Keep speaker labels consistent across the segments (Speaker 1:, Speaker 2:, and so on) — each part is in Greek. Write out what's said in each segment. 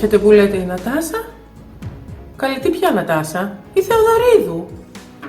Speaker 1: έρχεται που λέτε η Νατάσα. Καλή τι πια Νατάσα, η Θεοδωρίδου.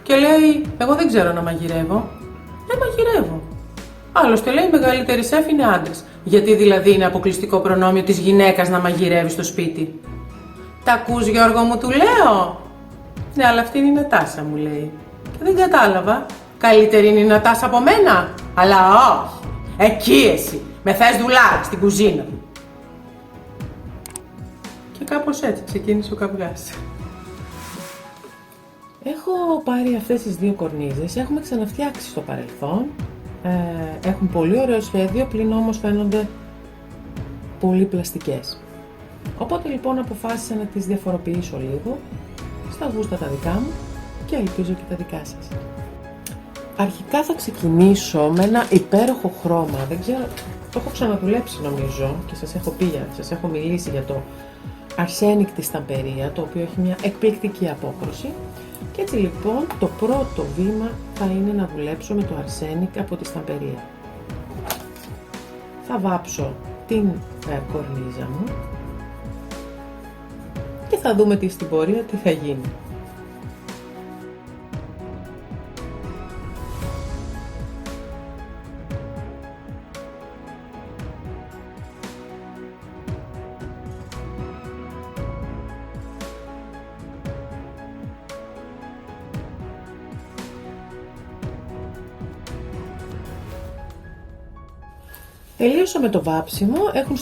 Speaker 1: Και λέει, εγώ δεν ξέρω να μαγειρεύω. Δεν μαγειρεύω. Άλλωστε λέει, οι μεγαλύτεροι σεφ είναι άντρες. Γιατί δηλαδή είναι αποκλειστικό προνόμιο της γυναίκας να μαγειρεύει στο σπίτι. Τα ακούς Γιώργο μου, του λέω. Ναι, αλλά αυτή είναι η Νατάσα, μου λέει. Και δεν κατάλαβα. Καλύτερη είναι η Νατάσα από μένα. Αλλά όχι. Εκεί εσύ. Με θες δουλάρα στην κουζίνα. Και κάπως έτσι ξεκίνησε ο καυγάς. Έχω πάρει αυτές τις δύο κορνίζες. Έχουμε ξαναφτιάξει στο παρελθόν. Έχουν πολύ ωραίο σχέδιο, πλην όμως φαίνονται πολύ πλαστικές. Οπότε λοιπόν αποφάσισα να τις διαφοροποιήσω λίγο στα γούστα τα δικά μου και ελπίζω και τα δικά σας. Αρχικά θα ξεκινήσω με ένα υπέροχο χρώμα, δεν ξέρω, το έχω ξαναδουλέψει νομίζω και σας έχω μιλήσει για το Arsenic της Ταμπερία, το οποίο έχει μια εκπληκτική απόκρουση. Και έτσι λοιπόν το πρώτο βήμα θα είναι να δουλέψω με το Arsenic από τη Ταμπερία. Θα βάψω την κορνίζα μου και θα δούμε στην πορεία τι θα γίνει. Τελείωσα με το βάψιμο, έχει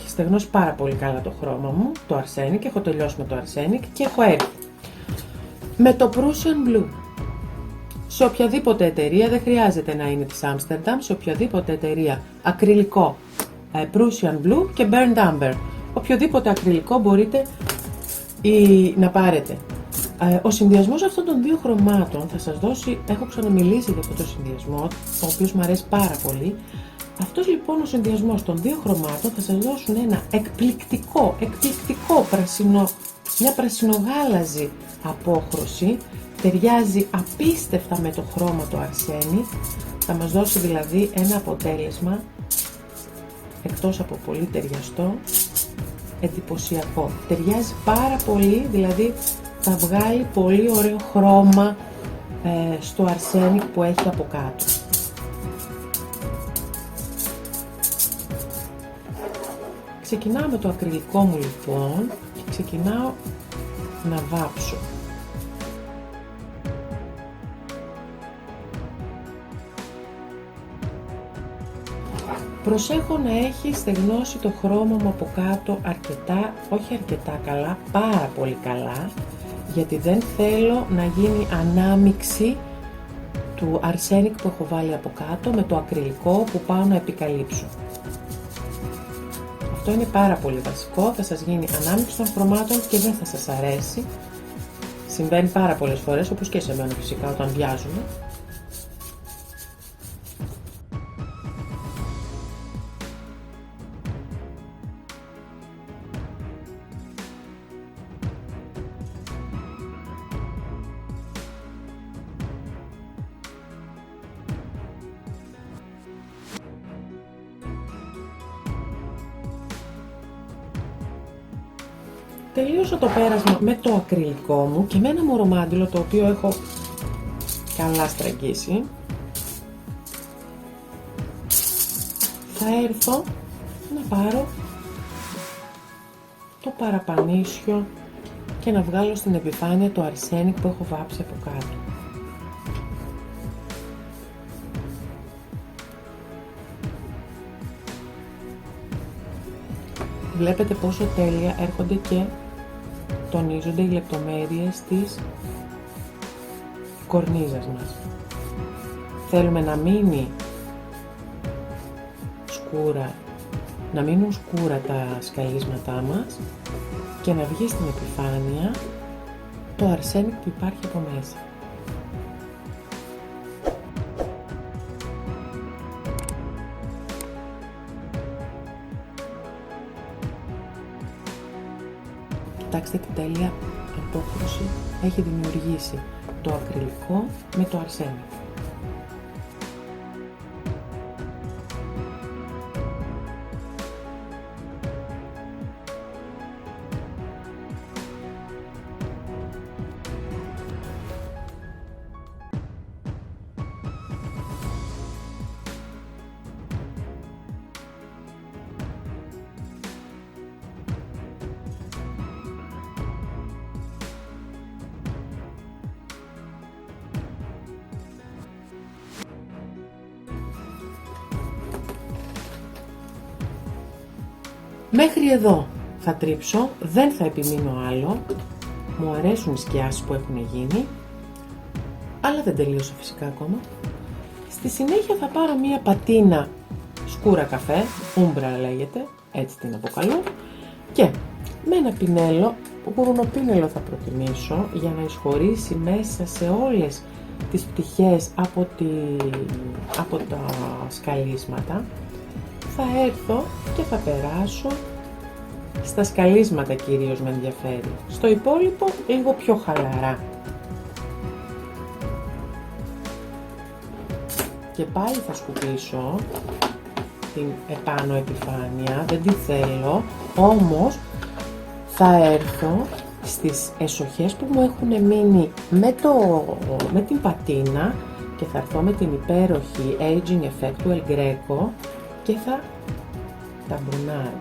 Speaker 1: στεγνώσει πάρα πολύ καλά το χρώμα μου, το Arsenic, έχω τελειώσει με το Arsenic και έχω έρθει με το Prussian Blue. Σε οποιαδήποτε εταιρεία, δεν χρειάζεται να είναι της Amsterdam, σε οποιαδήποτε εταιρεία ακριλικό Prussian Blue και Burnt Umber. Οποιοδήποτε ακριλικό μπορείτε να πάρετε. Ο συνδυασμός αυτών των δύο χρωμάτων θα σας δώσει, έχω ξαναμιλήσει για αυτό το συνδυασμό, ο οποίος μου αρέσει πάρα πολύ. Αυτός λοιπόν ο συνδυασμός των δύο χρωμάτων θα σας δώσουν ένα εκπληκτικό μια πρασινογάλαζη απόχρωση, ταιριάζει απίστευτα με το χρώμα το Arsenic, θα μας δώσει δηλαδή ένα αποτέλεσμα εκτός από πολύ ταιριαστό, εντυπωσιακό. Ταιριάζει πάρα πολύ, δηλαδή θα βγάλει πολύ ωραίο χρώμα στο Arsenic που έχει από κάτω. Ξεκινάω με το ακριλικό μου λοιπόν και ξεκινάω να βάψω. Προσέχω να έχει στεγνώσει το χρώμα μου από κάτω όχι αρκετά καλά, πάρα πολύ καλά, γιατί δεν θέλω να γίνει ανάμιξη του Arsenic που έχω βάλει από κάτω με το ακριλικό που πάω να επικαλύψω. Αυτό είναι πάρα πολύ βασικό, θα σας γίνει ανάμιξη των χρωμάτων και δεν θα σας αρέσει. Συμβαίνει πάρα πολλές φορές, όπως και σε μένα φυσικά όταν βιάζουμε. Τελείωσα το πέρασμα με το ακριλικό μου και με ένα μορομάντιλο το οποίο έχω καλά στραγγίσει. Θα έρθω να πάρω το παραπανίσιο και να βγάλω στην επιφάνεια το Arsenic που έχω βάψει από κάτω. Βλέπετε πόσο τέλεια έρχονται και τονίζονται οι λεπτομέρειες της κορνίζας μας. Θέλουμε να μείνει σκούρα, να μείνουν σκούρα τα σκαλίσματά μας και να βγει στην επιφάνεια το Arsenic που υπάρχει από μέσα. Κοιτάξτε τι τέλεια απόχρωση έχει δημιουργήσει το ακριλικό με το Arsenic. Μέχρι εδώ θα τρίψω, δεν θα επιμείνω άλλο. Μου αρέσουν οι σκιάσεις που έχουν γίνει, αλλά δεν τελείωσα φυσικά ακόμα. Στη συνέχεια θα πάρω μία πατίνα σκούρα καφέ, ούμπρα λέγεται, έτσι την αποκαλώ, και με ένα πινέλο, γουρνοπίνελο θα προτιμήσω, για να εισχωρήσει μέσα σε όλες τις πτυχές από τα σκαλίσματα. Θα έρθω και θα περάσω στα σκαλίσματα, κυρίως με ενδιαφέρει. Στο υπόλοιπο λίγο πιο χαλαρά. Και πάλι θα σκουπίσω την επάνω επιφάνεια, δεν τη θέλω, όμως θα έρθω στις εσοχές που μου έχουν μείνει με την πατίνα και θα έρθω με την υπέροχη Aging Effect του El Greco και θα τα μπρουνάρω.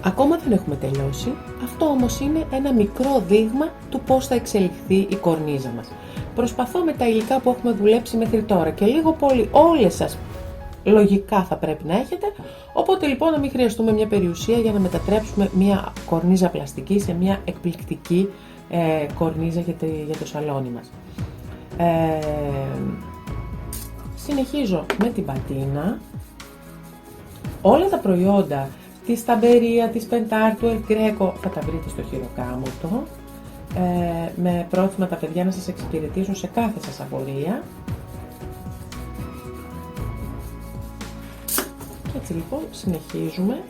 Speaker 1: Ακόμα δεν έχουμε τελειώσει, αυτό όμως είναι ένα μικρό δείγμα του πώς θα εξελιχθεί η κορνίζα μας. Προσπαθώ με τα υλικά που έχουμε δουλέψει μέχρι τώρα και λίγο πολύ όλες σας λογικά θα πρέπει να έχετε, οπότε λοιπόν να μην χρειαστούμε μια περιουσία για να μετατρέψουμε μια κορνίζα πλαστική σε μια εκπληκτική κορνίζα για το σαλόνι μας. Συνεχίζω με την πατίνα. Όλα τα προϊόντα τη Σταμπερία, τη Πεντάρ, του El Greco θα τα βρείτε στο χειροκάμωτο, με πρόθυμα τα παιδιά να σας εξυπηρετήσουν σε κάθε σας απορία. Και έτσι λοιπόν συνεχίζουμε.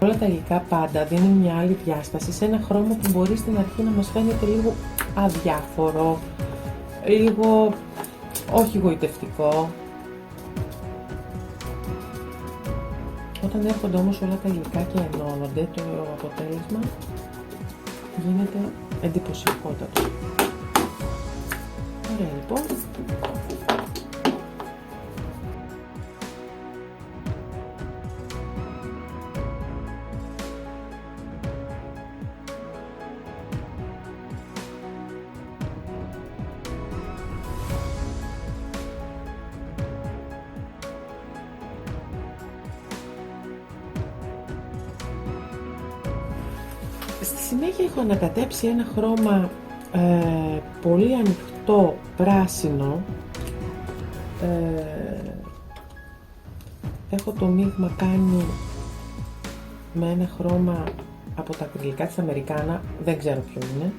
Speaker 1: Όλα τα υλικά πάντα δίνουν μια άλλη διάσταση σε ένα χρώμα που μπορεί στην αρχή να μας φαίνεται λίγο αδιάφορο, λίγο όχι γοητευτικό. Όταν έρχονται όμως όλα τα υλικά και ενώνονται, το αποτέλεσμα γίνεται εντυπωσιακότατο. Ωραία λοιπόν. Στη συνέχεια έχω ανακατέψει ένα χρώμα πολύ ανοιχτό πράσινο. Έχω το μείγμα κάνει με ένα χρώμα από τα ακριλικά της Αμερικάνα, δεν ξέρω ποιο είναι,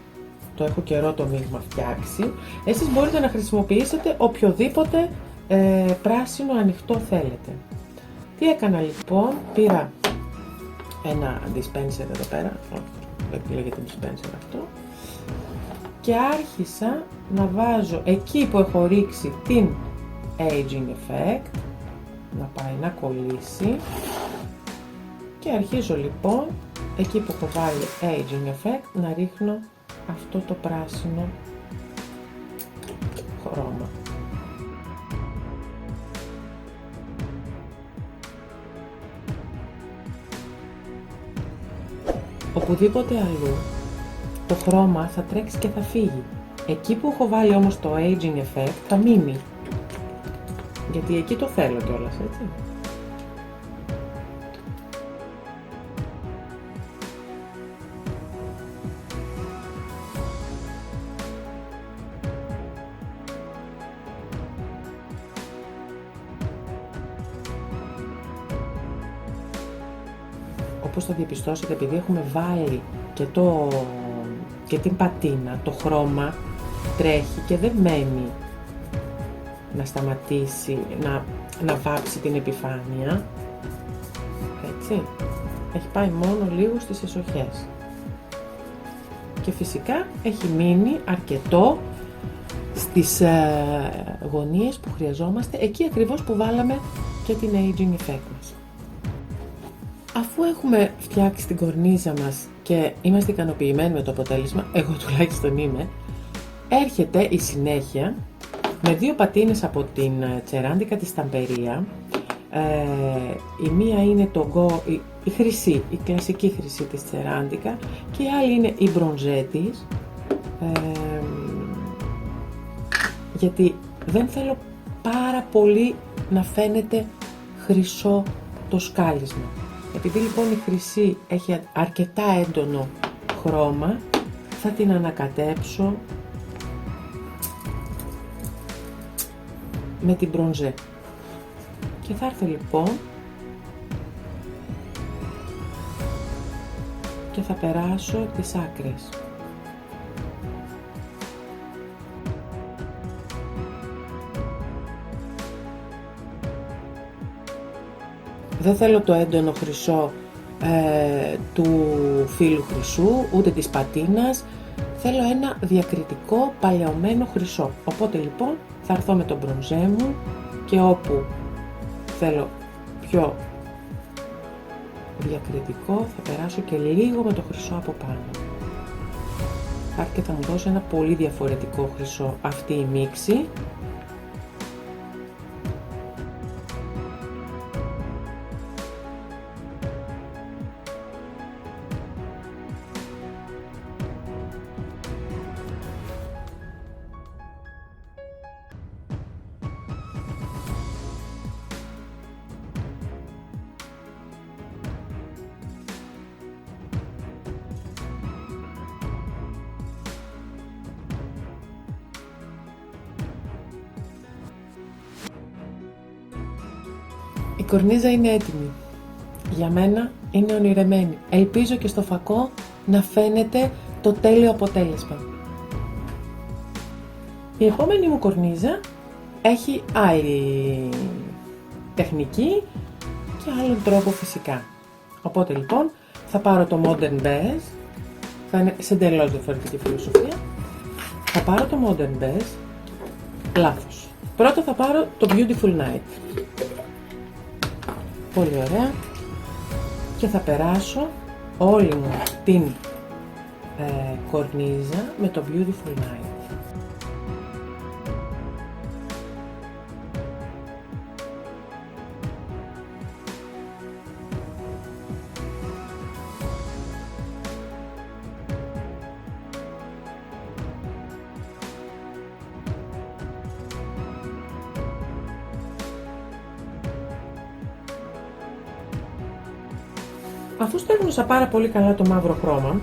Speaker 1: το έχω καιρό το μείγμα φτιάξει. Εσείς μπορείτε να χρησιμοποιήσετε οποιοδήποτε πράσινο ανοιχτό θέλετε. Τι έκανα λοιπόν, πήρα ένα dispenser εδώ πέρα, δεν λέγεται dispenser αυτό, και άρχισα να βάζω εκεί που έχω ρίξει την Aging Effect, να πάει να κολλήσει, και αρχίζω λοιπόν εκεί που έχω βάλει Aging Effect να ρίχνω αυτό το πράσινο χρώμα. Οπουδήποτε αλλού το χρώμα θα τρέξει και θα φύγει. Εκεί που έχω βάλει όμως το Aging Effect θα μείνει. Γιατί εκεί το θέλω κιόλας, έτσι. Όπως θα διαπιστώσετε, επειδή έχουμε βάλει και την πατίνα, το χρώμα τρέχει και δεν μένει να σταματήσει, να βάψει την επιφάνεια, έτσι. Έχει πάει μόνο λίγο στις εσοχές. Και φυσικά έχει μείνει αρκετό στις γωνίες που χρειαζόμαστε, εκεί ακριβώς που βάλαμε και την Aging Effect μας. Αφού έχουμε φτιάξει την κορνίζα μας και είμαστε ικανοποιημένοι με το αποτέλεσμα, εγώ τουλάχιστον είμαι, έρχεται η συνέχεια με 2 πατίνες από την τσεράντικα της Ταμπερία. Η μία είναι η χρυσή, η κλασική χρυσή της τσεράντικα και η άλλη είναι η μπρονζέ της, γιατί δεν θέλω πάρα πολύ να φαίνεται χρυσό το σκάλισμα. Επειδή λοιπόν η χρυσή έχει αρκετά έντονο χρώμα, θα την ανακατέψω με την μπρονζέ. Και θα έρθω λοιπόν και θα περάσω τις άκρες. Δεν θέλω το έντονο χρυσό του φύλου χρυσού, ούτε της πατίνας. Θέλω ένα διακριτικό παλαιωμένο χρυσό. Οπότε λοιπόν θα έρθω με τον μπρονζέ μου και όπου θέλω πιο διακριτικό θα περάσω και λίγο με το χρυσό από πάνω. Και θα μου δώσει ένα πολύ διαφορετικό χρυσό αυτή η μίξη. Η κορνίζα είναι έτοιμη. Για μένα είναι ονειρεμένη. Ελπίζω και στο φακό να φαίνεται το τέλειο αποτέλεσμα. Η επόμενη μου κορνίζα έχει άλλη τεχνική και άλλον τρόπο φυσικά. Οπότε λοιπόν θα πάρω το Modern Beige, θα είναι σε εντελώς διαφορετική φιλοσοφία. Θα πάρω το Modern Beige, λάθος. Πρώτα θα πάρω το Beautiful Night. Πολύ ωραία. Και θα περάσω όλη μου την κορνίζα με το Beautiful Night. Αφού στέλνωσα πάρα πολύ καλά το μαύρο χρώμα,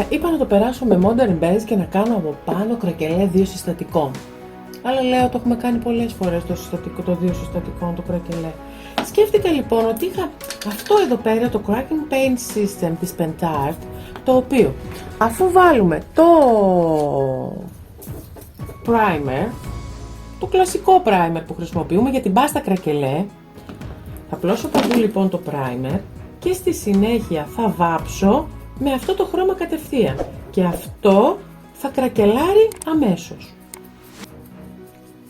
Speaker 1: είπα να το περάσω με Modern Beige και να κάνω από πάνω κρακελέ 2 συστατικών. Αλλά λέω, το έχουμε κάνει πολλές φορές το 2 συστατικών, το κρακελέ. Σκέφτηκα λοιπόν ότι είχα αυτό εδώ πέρα, το Cracking Paint System της Pentart, το οποίο αφού βάλουμε το primer, το κλασικό primer που χρησιμοποιούμε για την πάστα κρακελέ, θα πλώσω παντού λοιπόν το primer και στη συνέχεια θα βάψω με αυτό το χρώμα κατευθείαν και αυτό θα κρακελάρει αμέσως.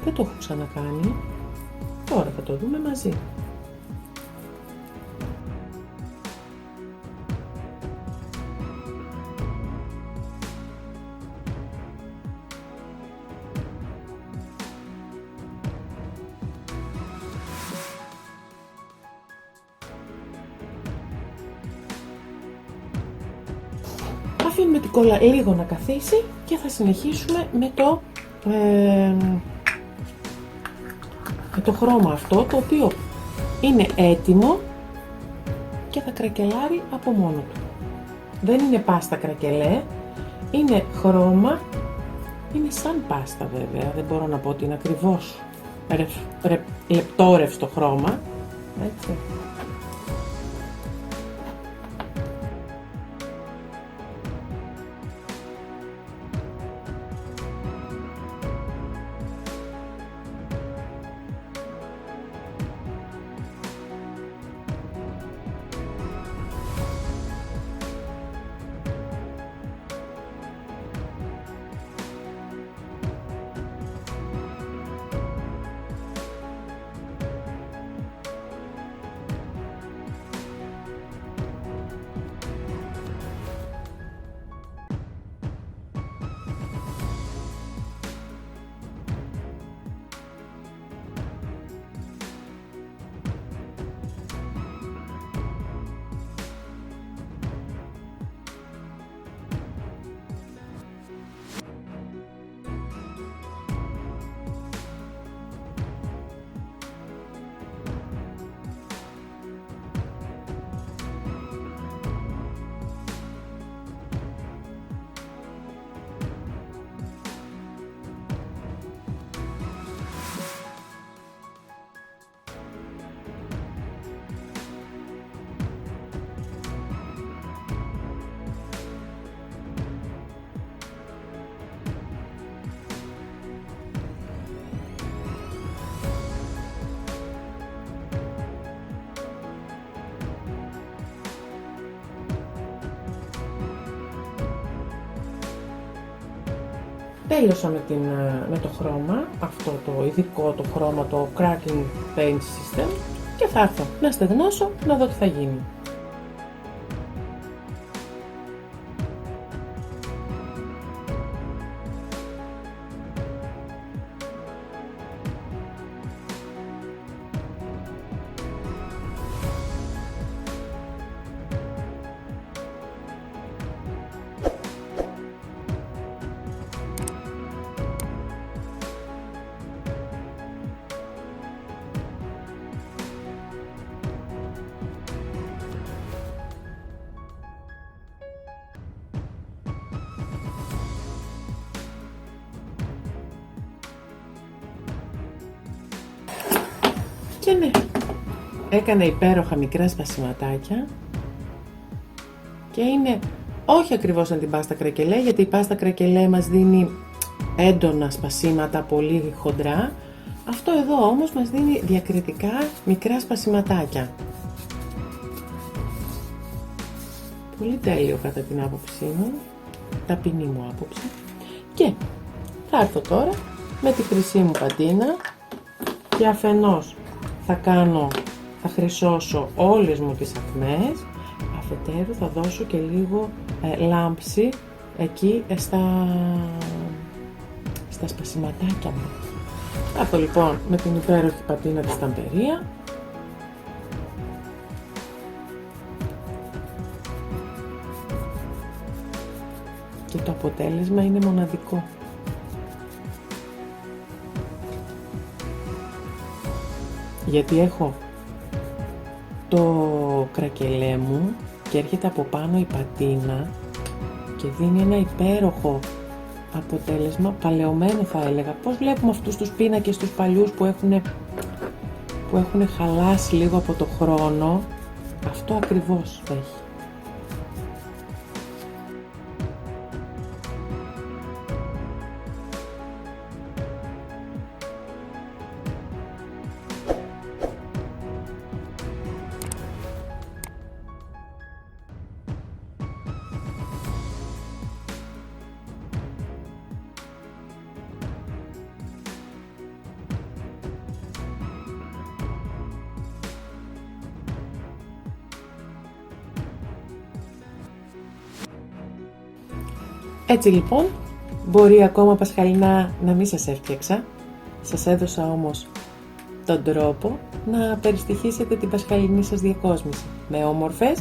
Speaker 1: Δεν το έχω ξανακάνει, τώρα θα το δούμε μαζί. Αφήνουμε την κόλλα λίγο να καθίσει και θα συνεχίσουμε με το χρώμα αυτό, το οποίο είναι έτοιμο και θα κρακελάρει από μόνο του. Δεν είναι πάστα κρακελέ, είναι χρώμα, είναι σαν πάστα βέβαια, δεν μπορώ να πω ότι είναι ακριβώς λεπτόρευστο χρώμα, έτσι. Τέλειωσα με το χρώμα, αυτό το ειδικό το χρώμα, το Cracking Paint System, και θα έρθω να στεγνώσω να δω τι θα γίνει. Και ναι, έκανε υπέροχα μικρά σπασιματάκια και είναι όχι ακριβώς σαν την πάστα κρακελέ, γιατί η πάστα κρακελέ μας δίνει έντονα σπασίματα, πολύ χοντρά. Αυτό εδώ όμως μας δίνει διακριτικά μικρά σπασιματάκια. Πολύ τέλειο κατά την άποψή μου, ταπεινή μου άποψη. Και θα έρθω τώρα με τη χρυσή μου πατίνα και αφενός θα χρυσώσω όλες μου τις ακμές, αφετέρου θα δώσω και λίγο λάμψη εκεί στα σπασιματάκια μου. Αυτό λοιπόν με την υπέροχη πατίνα της Ταμπερία. Και το αποτέλεσμα είναι μοναδικό. Γιατί έχω το κρακελέ μου και έρχεται από πάνω η πατίνα και δίνει ένα υπέροχο αποτέλεσμα, παλαιωμένο θα έλεγα. Πώς βλέπουμε αυτούς τους πίνακες τους παλιούς που έχουν χαλάσει λίγο από το χρόνο, αυτό ακριβώς έχει. Έτσι λοιπόν, μπορεί ακόμα πασχαλινά να μην σας έφτιαξα, σας έδωσα όμως τον τρόπο να περιστοιχίσετε την πασχαλινή σας διακόσμηση με όμορφες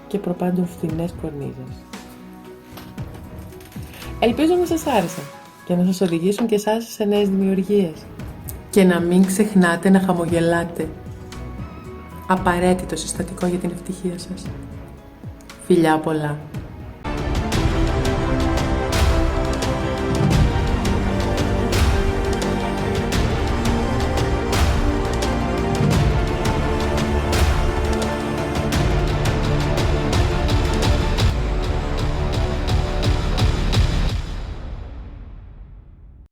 Speaker 1: και προπάντων φθηνές κορνίζες. Ελπίζω να σας άρεσαν και να σας οδηγήσουν και εσάς σε νέες δημιουργίες. Και να μην ξεχνάτε να χαμογελάτε. Απαραίτητο συστατικό για την ευτυχία σας. Φιλιά πολλά!